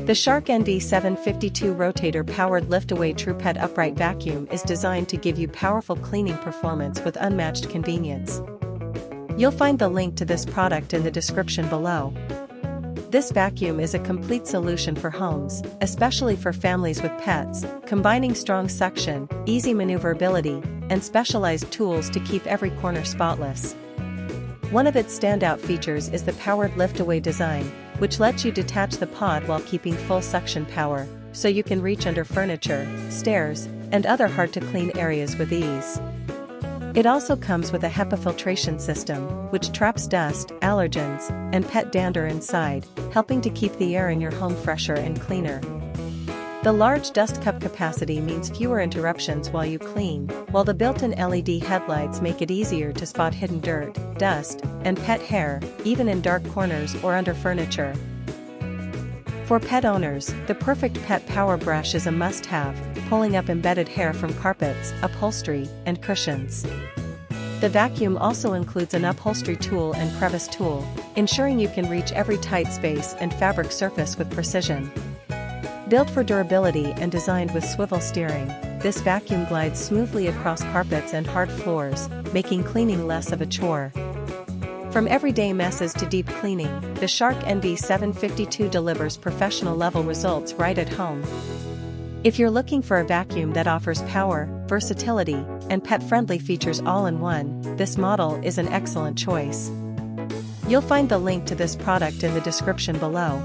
The Shark NV752 Rotator-powered lift-away TruePet upright vacuum is designed to give you powerful cleaning performance with unmatched convenience. You'll find the link to this product in the description below. This vacuum is a complete solution for homes, especially for families with pets, combining strong suction, easy maneuverability, and specialized tools to keep every corner spotless. One of its standout features is the powered lift-away design, which lets you detach the pod while keeping full suction power, so you can reach under furniture, stairs, and other hard-to-clean areas with ease. It also comes with a HEPA filtration system, which traps dust, allergens, and pet dander inside, helping to keep the air in your home fresher and cleaner. The large dust cup capacity means fewer interruptions while you clean, while the built-in LED headlights make it easier to spot hidden dirt, dust, and pet hair, even in dark corners or under furniture. For pet owners, the perfect pet power brush is a must-have, pulling up embedded hair from carpets, upholstery, and cushions. The vacuum also includes an upholstery tool and crevice tool, ensuring you can reach every tight space and fabric surface with precision. Built for durability and designed with swivel steering, this vacuum glides smoothly across carpets and hard floors, making cleaning less of a chore. From everyday messes to deep cleaning, the Shark NV752 delivers professional-level results right at home. If you're looking for a vacuum that offers power, versatility, and pet-friendly features all in one, this model is an excellent choice. You'll find the link to this product in the description below.